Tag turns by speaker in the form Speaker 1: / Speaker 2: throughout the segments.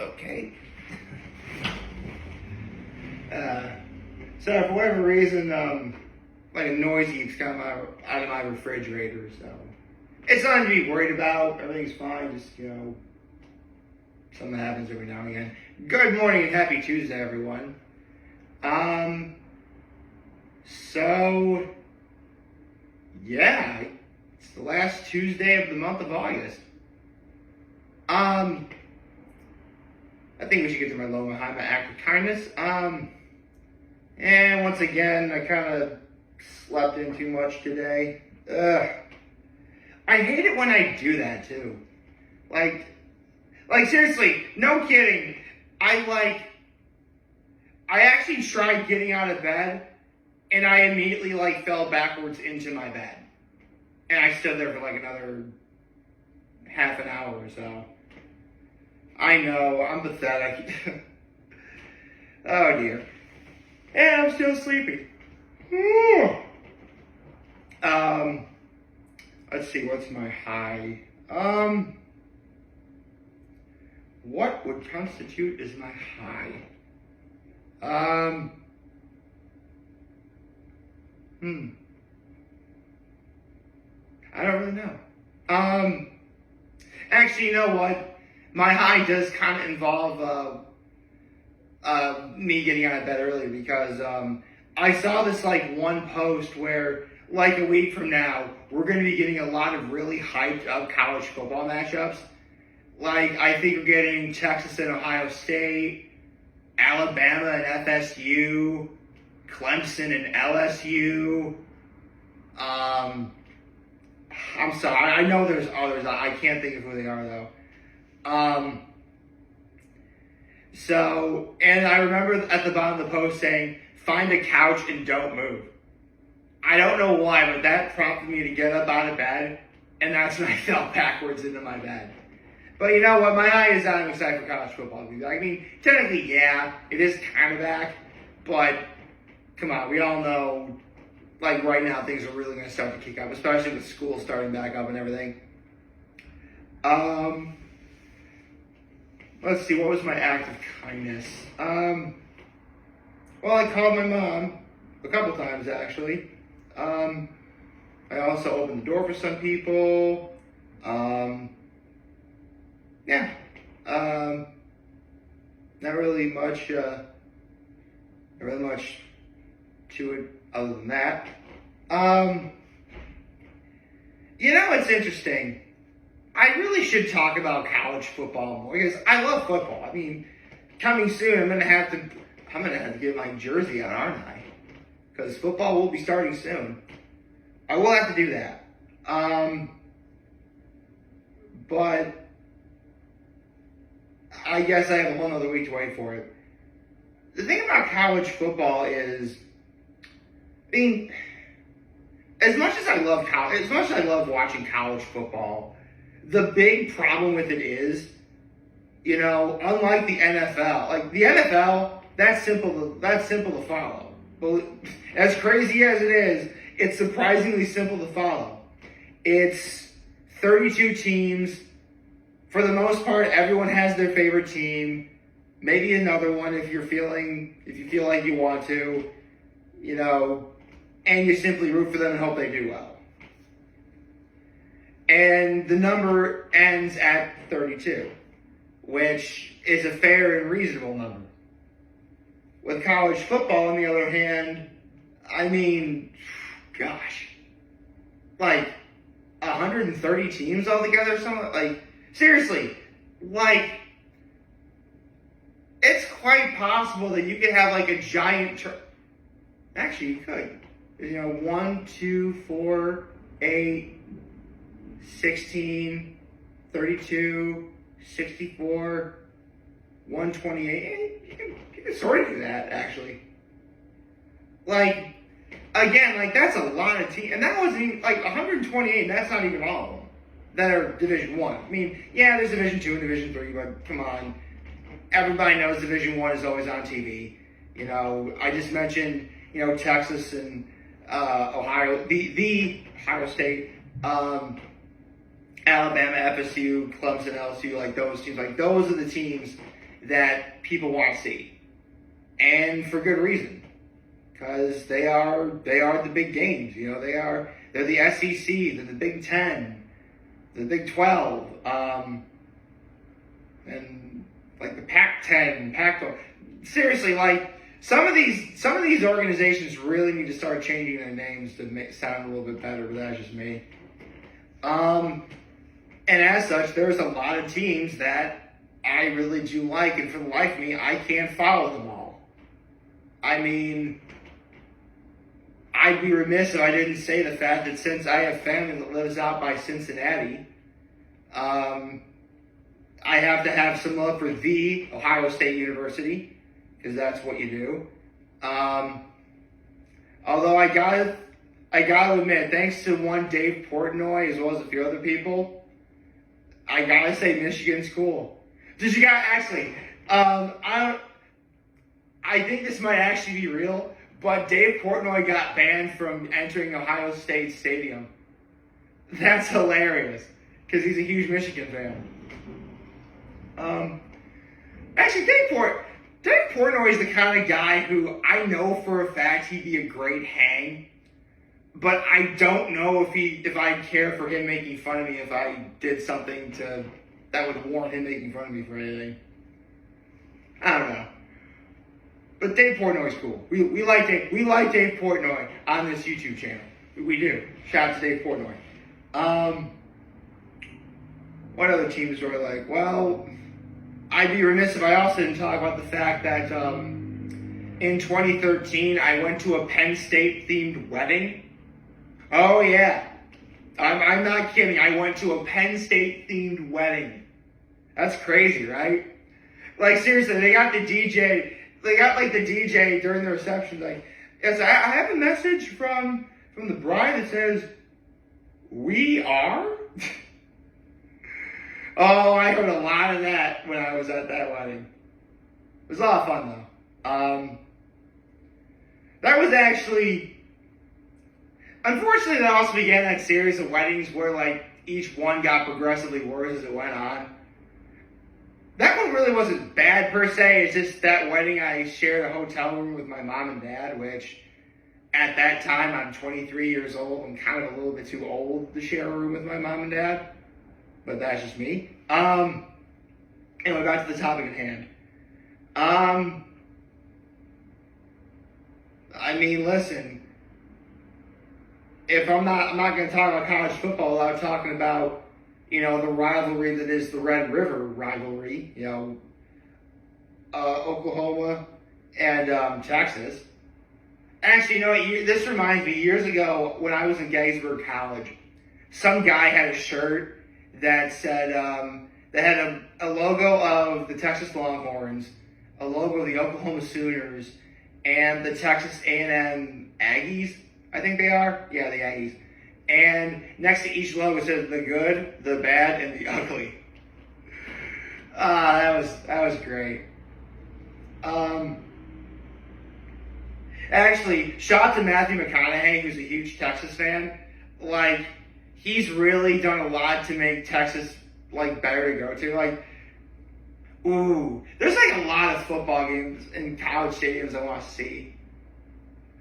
Speaker 1: Okay. So for whatever reason, like a noise keeps coming out of my refrigerator. So it's nothing to be worried about. Everything's fine. Just something happens every now and again. Good morning and happy Tuesday, everyone. So yeah, it's the last Tuesday of the month of August. I think we should get to my low behind my act of kindness. And once again, I kind of slept in too much today. I hate it when I do that too. Like seriously, no kidding. I actually tried getting out of bed, and I immediately fell backwards into my bed, and I stood there for another half an hour or so. I know, I'm pathetic. Oh dear. And I'm still sleepy. Let's see, what's my high? What would constitute as my high? I don't really know. Actually, you know what? My high does kind of involve me getting out of bed early because I saw this one post where a week from now we're going to be getting a lot of really hyped up college football matchups. I think we're getting Texas and Ohio State, Alabama and FSU, Clemson and LSU. I'm sorry, I know there's others. I can't think of who they are though. And I remember at the bottom of the post saying, find a couch and don't move. I don't know why, but that prompted me to get up out of bed, and that's when I fell backwards into my bed. But you know what? My high is that I'm excited for college football. I mean, technically, yeah, it is kind of back, but come on, we all know, right now, things are really going to start to kick up, especially with school starting back up and everything. Let's see, what was my act of kindness? Well, I called my mom a couple times, actually. I also opened the door for some people. Not really much to it other than that. It's interesting. I really should talk about college football more because I love football. I mean, coming soon, I'm gonna have to get my jersey out, aren't I? Because football will be starting soon. I will have to do that. But I guess I have a whole other week to wait for it. The thing about college football is, as much as I love watching college football, the big problem with it is, unlike the NFL, the NFL, that's simple to follow. But as crazy as it is, it's surprisingly simple to follow. It's 32 teams. For the most part, everyone has their favorite team. Maybe another one if you feel like you want to, and you simply root for them and hope they do well. And the number ends at 32, which is a fair and reasonable number. With college football, on the other hand, 130 teams altogether or something? Seriously, it's quite possible that you could have a giant actually, you could. 1, 2, 4, 8, 16, 32, 64, 128. You can sort of do that, actually. Again, that's a lot of teams. And that wasn't even, 128, that's not even all of them that are Division 1. Yeah, there's Division 2 and Division 3, but come on. Everybody knows Division 1 is always on TV. I just mentioned, Texas and Ohio, the Ohio State, Alabama, FSU, Clemson, LSU, those teams. Those are the teams that people want to see, and for good reason, because they are the big games. You know, they're the SEC, they're the Big Ten, the Big 12, and like the Pac-10, Pac-12. Seriously, like some of these organizations really need to start changing their names to sound a little bit better. But that's just me. And as such, there's a lot of teams that I really do like, and for the life of me, I can't follow them all. I mean, I'd be remiss if I didn't say the fact that since I have family that lives out by Cincinnati, I have to have some love for the Ohio State University, because that's what you do. Although I gotta admit, thanks to one Dave Portnoy as well as a few other people, I gotta say Michigan's cool. Did you guys actually? I think this might actually be real, but Dave Portnoy got banned from entering Ohio State Stadium. That's hilarious, because he's a huge Michigan fan. Actually, Dave Portnoy is the kind of guy who I know for a fact he'd be a great hang, but I don't know if I'd care for him making fun of me if I did something that would warrant him making fun of me for anything. I don't know. But Dave Portnoy's cool. We like Dave Portnoy on this YouTube channel. We do. Shout out to Dave Portnoy. What other teams were like? Well, I'd be remiss if I also didn't talk about the fact that in 2013 I went to a Penn State themed wedding. Oh yeah, I'm not kidding. I went to a Penn State themed wedding. That's crazy, right? Like seriously, they got the DJ. They got like the DJ during the reception. Like, yes, I have a message from the bride that says, "We are." Oh, I heard a lot of that when I was at that wedding. It was a lot of fun though. That was actually, unfortunately, that also began that series of weddings where like each one got progressively worse as it went on. That one really wasn't bad per se. It's just that wedding I shared a hotel room with my mom and dad, which at that time I'm 23 years old. I'm kind of a little bit too old to share a room with my mom and dad. But that's just me. Anyway, back to the topic at hand. I mean, listen. I'm not going to talk about college football without talking about, the rivalry that is the Red River rivalry. Oklahoma and Texas. Actually, this reminds me. Years ago, when I was in Gettysburg College, some guy had a shirt that said, that had a logo of the Texas Longhorns, a logo of the Oklahoma Sooners, and the Texas A&M Aggies, I think they are. Yeah, the Aggies. And next to each logo it says the good, the bad, and the ugly. That was great. Actually, shout out to Matthew McConaughey, who's a huge Texas fan. Like, he's really done a lot to make Texas, better to go to. There's, a lot of football games in college stadiums I want to see.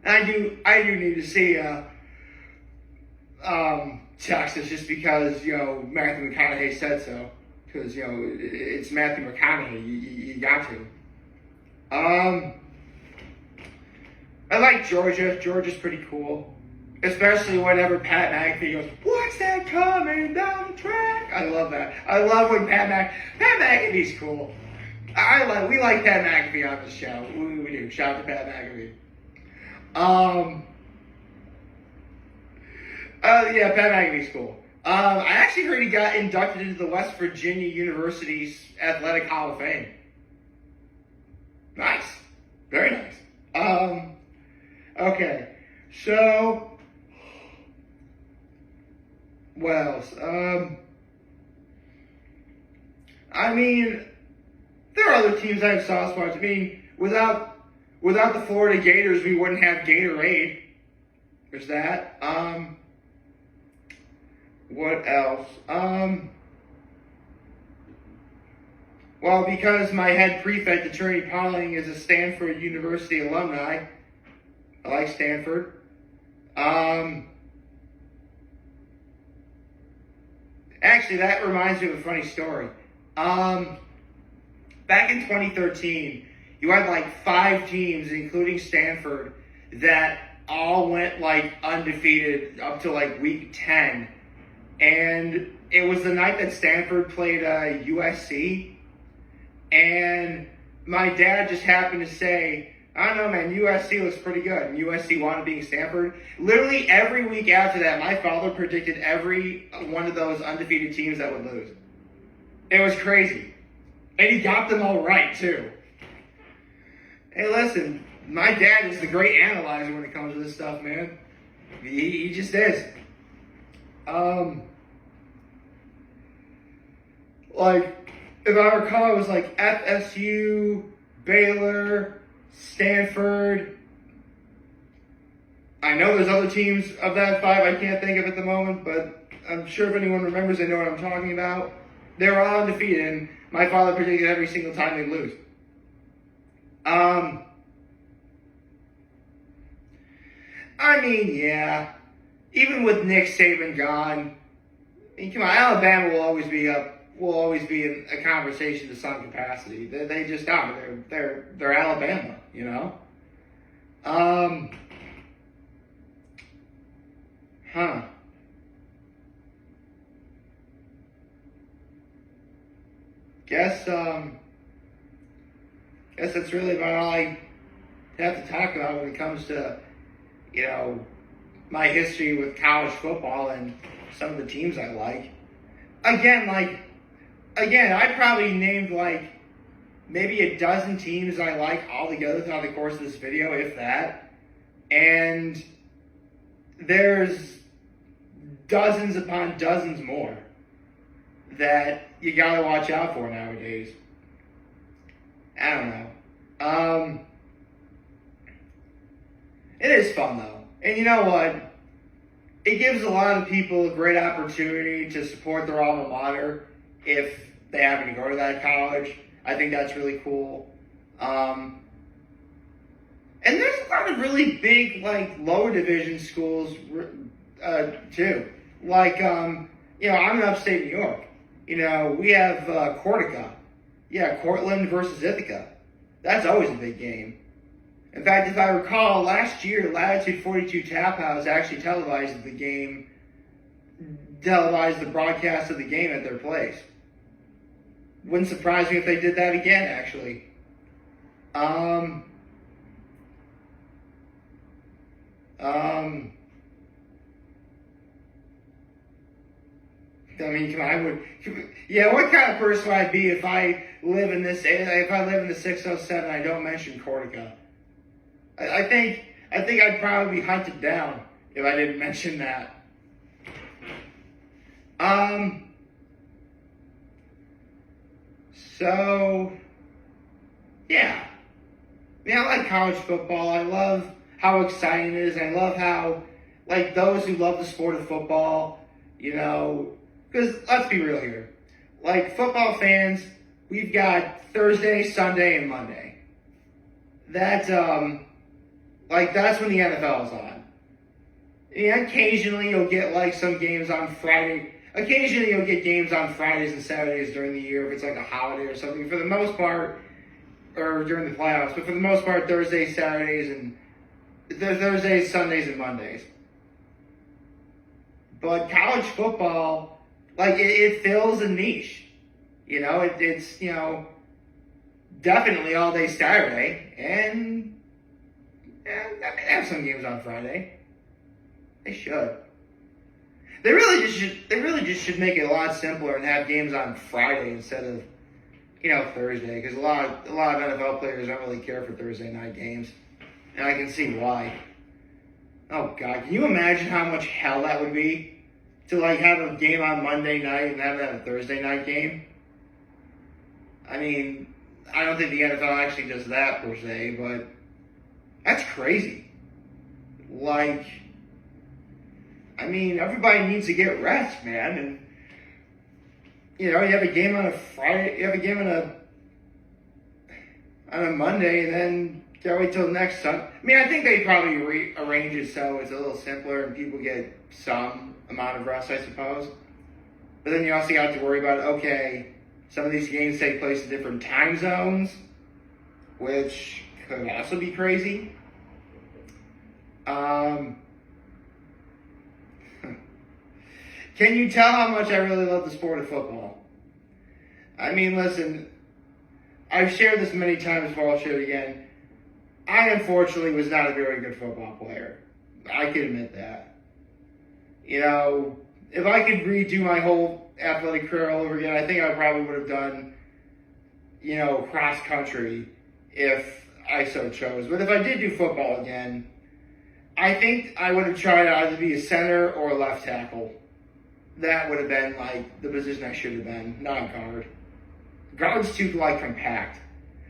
Speaker 1: And I do need to see, Texas just because, Matthew McConaughey said so. Because, it's Matthew McConaughey. You got to. I like Georgia. Georgia's pretty cool. Especially whenever Pat McAfee goes, "What's that coming down the track?" I love that. I love when Pat McAfee's cool. We like Pat McAfee on this show. We do. Shout out to Pat McAfee. Yeah, Pat McAfee's cool. I actually heard he got inducted into the West Virginia University's Athletic Hall of Fame. Nice. Very nice. Okay. So, what else? I mean, there are other teams that have soft spots. I mean, without the Florida Gators, we wouldn't have Gatorade. There's that. What else? Well, because my head prefect, Attorney Pauling, is a Stanford University alumni. I like Stanford. Actually, that reminds me of a funny story. Back in 2013, you had like 5 teams, including Stanford, that all went like undefeated up to like week 10. And it was the night that Stanford played USC. And my dad just happened to say, I don't know, man, USC looks pretty good. And USC wound up being Stanford. Literally every week after that, my father predicted every one of those undefeated teams that would lose. It was crazy. And he got them all right, too. Hey, listen, my dad is the great analyzer when it comes to this stuff, man. He just is. Like, if I recall, it was like FSU, Baylor, Stanford. I know there's other teams of that 5 I can't think of at the moment, but I'm sure if anyone remembers, they know what I'm talking about. They were all undefeated, and my father predicted every single time they'd lose. I mean, yeah. Even with Nick Saban gone, I mean, come on, Alabama will always be in a conversation to some capacity. They just are. They're Alabama, you know. Guess that's really about all I have to talk about when it comes to, you know, my history with college football and some of the teams I like. Again, I probably named like maybe a dozen teams I like all together throughout the course of this video, if that. And there's dozens upon dozens more that you gotta watch out for nowadays. I don't know. It is fun though. And you know what? It gives a lot of people a great opportunity to support their alma mater if they happen to go to that college. I think that's really cool. And there's a lot of really big, like, lower division schools, too. Like, I'm in upstate New York. We have Corsica. Yeah, Cortland versus Ithaca. That's always a big game. In fact, if I recall, last year, Latitude 42 Tap House actually televised the broadcast of the game at their place. Wouldn't surprise me if they did that again, actually. I mean, what kind of person would I be if I live in the 607 and I don't mention Corsica? I think I'd probably be hunted down if I didn't mention that. So, yeah. I like college football. I love how exciting it is. I love how, like, those who love the sport of football, because let's be real here. Like, football fans, we've got Thursday, Sunday, and Monday. That's when the NFL is on. Occasionally you'll get, like, some games on Friday. Occasionally you'll get games on Fridays and Saturdays during the year if it's like a holiday or something. For the most part, or during the playoffs, but for the most part, Thursdays, Sundays, and Mondays. But college football, like, it fills a niche. It's definitely all day Saturday, and they have some games on Friday. They should. They really just should make it a lot simpler and have games on Friday instead of Thursday, because a lot of NFL players don't really care for Thursday night games, and I can see why. Oh God, can you imagine how much hell that would be to like have a game on Monday night and have a Thursday night game? I mean, I don't think the NFL actually does that per se, but that's crazy. Like, I mean, everybody needs to get rest, man, and you have a game on a Friday, you have a game on a on a Monday, and then gotta wait till next Sunday. I mean, I think they probably arrange it so it's a little simpler and people get some amount of rest, I suppose. But then you also got to worry about, okay, some of these games take place in different time zones, which could also be crazy. Can you tell how much I really love the sport of football? I mean, listen, I've shared this many times before, I'll share it again. I unfortunately was not a very good football player. I can admit that. You know, if I could redo my whole athletic career all over again, I think I probably would have done, you know, cross country if I so chose. But if I did do football again, I think I would have tried to either be a center or a left tackle. That would have been like the position I should have been, not guard. Guard's too like compact.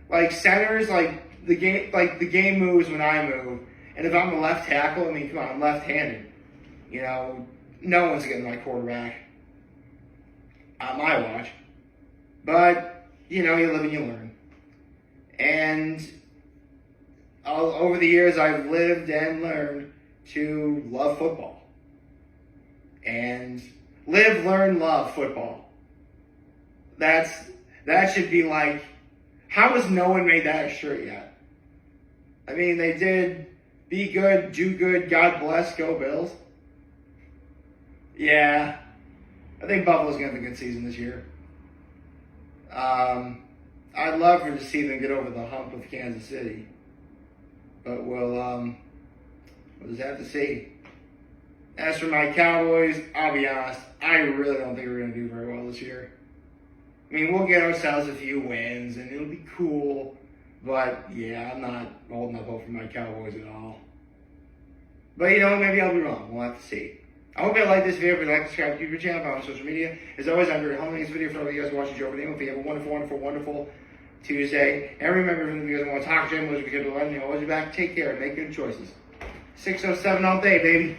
Speaker 1: Like centers, like the game moves when I move. And if I'm a left tackle, I mean, come on, I'm left-handed. You know, no one's getting my quarterback on my watch. But you know, you live and you learn. And over the years, I've lived and learned to love football. And live, learn, love football. That should be like, how has no one made that a shirt yet? I mean, they did be good, do good, God bless, go Bills. Yeah, I think Buffalo's going to have a good season this year. I'd love to see them get over the hump with Kansas City. But we'll just have to see. As for my Cowboys, I'll be honest, I really don't think we're going to do very well this year. I mean, we'll get ourselves a few wins, and it'll be cool. But, yeah, I'm not holding up hope for my Cowboys at all. But, you know, maybe I'll be wrong. We'll have to see. I hope you like this video. If you'd like to subscribe to the YouTube channel, follow on social media. As always, I'm very humble in this video for all you guys watching Joe Video. If you have a wonderful, wonderful, wonderful Tuesday. And remember, if you guys want to talk to Jim, we can do it. Always be back. Take care and make good choices. 607 all day, baby.